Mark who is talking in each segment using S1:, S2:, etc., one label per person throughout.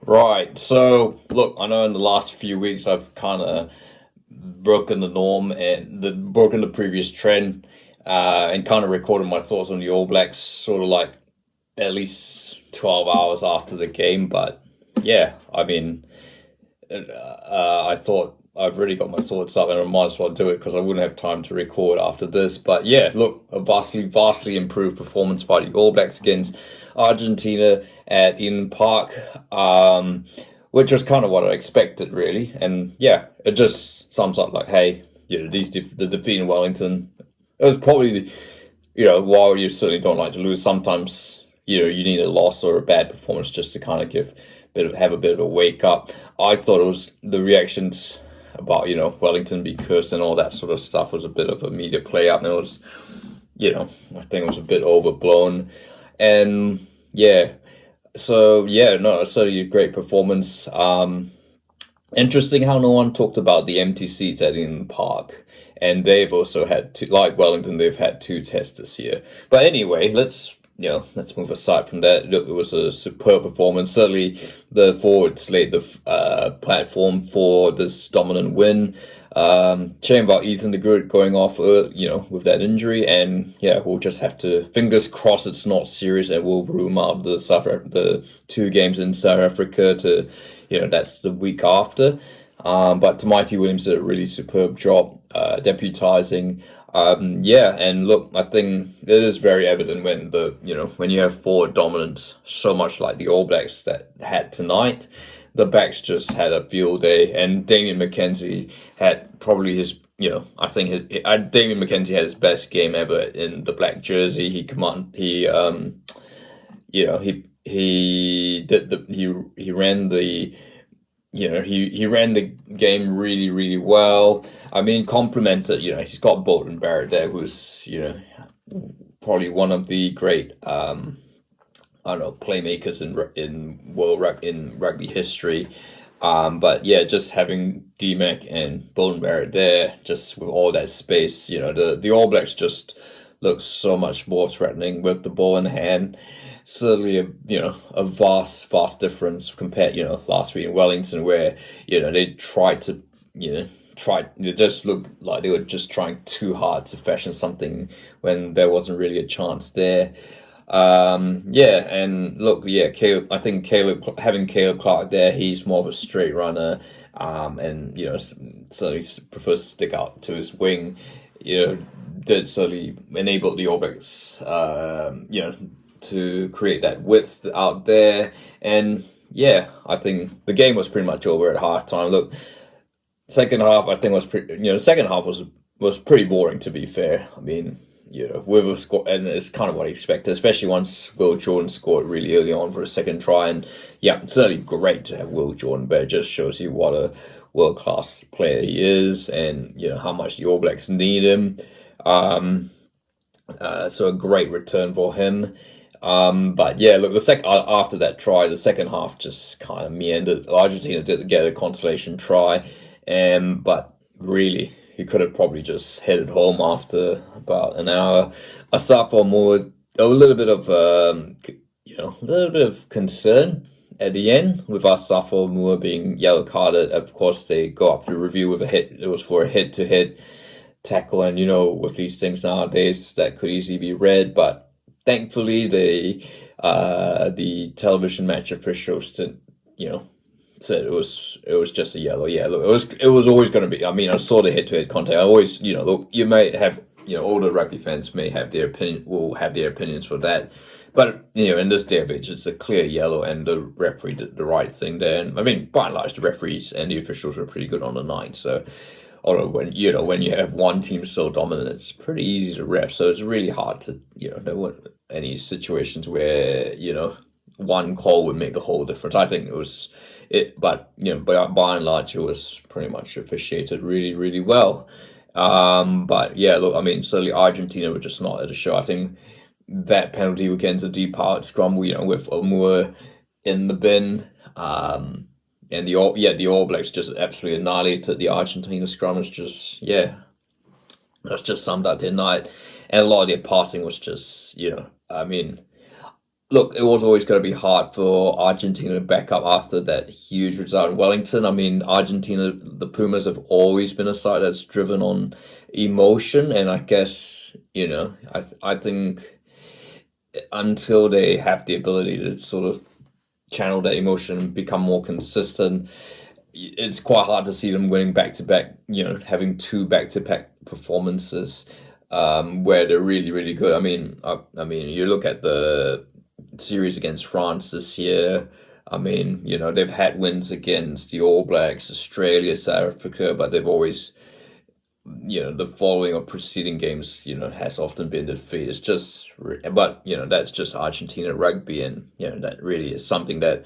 S1: Right. So, look, I know in the last few weeks I've kind of broken the norm and broken the previous trend, and kind of recorded my thoughts on the All Blacks, sort of like at least 12 hours after the game. But yeah, I mean, I thought I've already got my thoughts up, and I might as well do it because I wouldn't have time to record after this. But yeah, look, a vastly improved performance by the All Blacks against Argentina at Eden Park, which was kind of what I expected, really. And yeah, it just sums up like, hey, the defeat in Wellington. It was probably, while you certainly don't like to lose, sometimes you need a loss or a bad performance just to kind of have a bit of a wake up. I thought it was the reactions about Wellington being cursed and all that sort of stuff was a bit of a media play up, and it was I think it was a bit overblown, and yeah. So yeah, no, it's certainly a great performance. Interesting how no one talked about the empty seats at Eden Park. And they've also had two, like Wellington, they've had two tests this year. But anyway, let's move aside from that. Look, it was a superb performance. Certainly, the forwards laid the platform for this dominant win. Shame about Ethan the Good going off, with that injury, and yeah, we'll just have to fingers crossed it's not serious, and we'll rule him out of the 2 games in South Africa. That's the week after. But Mighty Williams did a really superb job deputizing. Yeah, and look, I think it is very evident when you have forward dominance so much like the All Blacks that had tonight, the backs just had a field day, and Damien McKenzie had probably Damien McKenzie had his best game ever in the black jersey. He ran the he ran the game really, really well. I mean, complimented, he's got Bolton Barrett there, who's, probably one of the great, I don't know, playmakers in rugby history. But yeah, just having D-Mac and Bolton Barrett there, just with all that space, the All Blacks just look so much more threatening with the ball in hand. Certainly a vast difference compared last week in Wellington, where they tried to it just looked like they were just trying too hard to fashion something when there wasn't really a chance there. Yeah, and look, yeah, I think having Caleb Clark there, he's more of a straight runner, and certainly prefers to stick out to his wing. Did certainly enable the All Blacks, to create that width out there. And yeah, I think the game was pretty much over at halftime. Look, second half I think was pretty. Second half was pretty boring, to be fair. I mean, with a score, and it's kind of what I expected, especially once Will Jordan scored really early on for a second try. And yeah, it's certainly great to have Will Jordan, but it just shows you what a world class player he is, and how much the All Blacks need him. So a great return for him. But yeah, look, after that try, the second half just kind of meandered. Argentina did get a consolation try, but really, he could have probably just headed home after about an hour. Aside from more, a little bit of concern at the end with Asafo Moore being yellow carded. Of course, they go up to review with a hit. It was for a head-to-head tackle, and with these things nowadays, that could easily be red. But thankfully, the television match officials didn't, said it was just a yellow. Yeah, look, it was always going to be. I mean, I saw the head-to-head contact. I always, look, you may have, older rugby fans may have will have their opinions for that. But, in this day of age, it's a clear yellow, and the referee did the right thing there. And I mean, by and large, the referees and the officials were pretty good on the night. So, although when you have one team so dominant, it's pretty easy to ref. So it's really hard to, there weren't any situations where, one call would make a whole difference. I think but by and large, it was pretty much officiated really, really well. But yeah, look, I mean, certainly Argentina were just not at the show. I think that penalty against a deep out scrum, with Moore in the bin, and the All Blacks just absolutely annihilated the Argentina scrum. It's just, that's just summed up their night. And a lot of their passing was just, I mean, look, it was always going to be hard for Argentina to back up after that huge result in Wellington. I mean, Argentina, the Pumas have always been a side that's driven on emotion, and I guess, I think until they have the ability to sort of channel that emotion and become more consistent, it's quite hard to see them winning back to back, having two back to back performances where they're really, really good. I mean, you look at the series against France this year. I mean, they've had wins against the All Blacks, Australia, South Africa, but they've always, the following or preceding games, has often been defeat. It's just, but, that's just Argentina rugby, and, that really is something that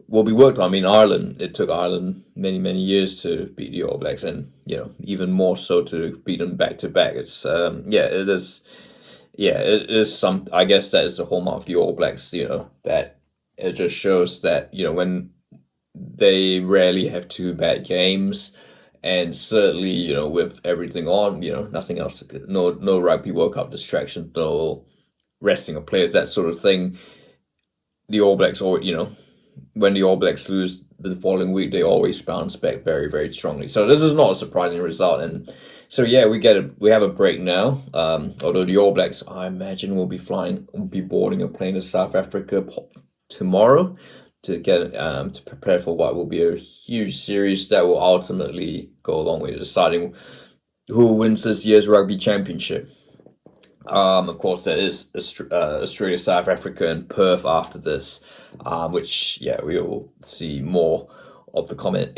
S1: will be worked on. I mean, Ireland, it took Ireland many, many years to beat the All Blacks, and, even more so to beat them back to back. It's, it is. Yeah, it is some. I guess that is the hallmark of the All Blacks. That it just shows that when they rarely have two bad games, and certainly with everything on, nothing else. No Rugby World Cup distraction, no resting of players, that sort of thing. The All Blacks, when the All Blacks lose the following week, they always bounce back very, very strongly. So this is not a surprising result, and so yeah, we have a break now. Although the All Blacks, I imagine, will be boarding a plane to South Africa tomorrow to get to prepare for what will be a huge series that will ultimately go a long way to deciding who wins this year's rugby championship. Of course, there is Australia, South Africa, and Perth after this, which, we will see more of the comment,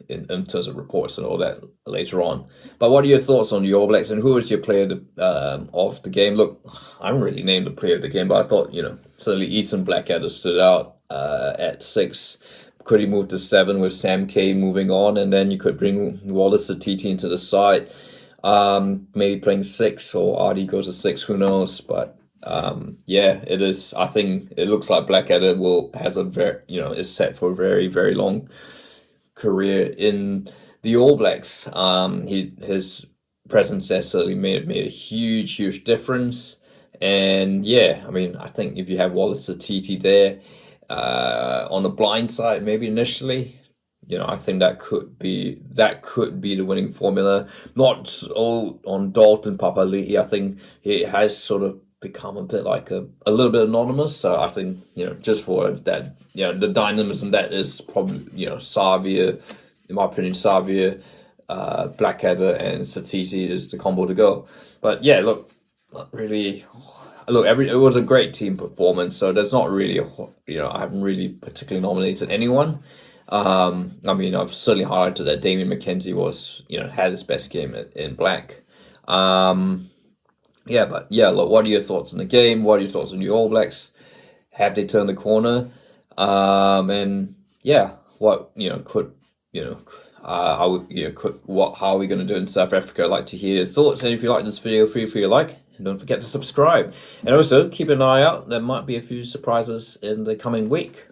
S1: in terms of reports and all that later on. But what are your thoughts on the All Blacks, and who is your player of the game? Look, I haven't really named the player of the game, but I thought, certainly Ethan Blackadder stood out at 6. Could he move to 7 with Sam Kay moving on, and then you could bring Wallace Atiti into the side. Maybe playing 6, or Artie goes to 6, who knows? But it is. I think it looks like Blackadder has a very, is set for a very, very long career in the All Blacks. His presence there certainly made a huge, huge difference. And I think if you have Wallace Atiti there on the blind side, maybe initially, I think that could be the winning formula. Not all on Dalton Papali'i. I think he has sort of become a bit like a little bit anonymous. So I think, just for that, the dynamism that is probably, Savia, in my opinion, Blackadder and Satiti is the combo to go. But look, not really. Look, it was a great team performance. So there's not really I haven't really particularly nominated anyone. I've certainly highlighted that Damien McKenzie had his best game in black. Look, what are your thoughts on the game? What are your thoughts on the All Blacks? Have they turned the corner? How are we going to do in South Africa? I'd like to hear your thoughts, and if you like this video, feel free to like, and don't forget to subscribe. And also, keep an eye out, there might be a few surprises in the coming week.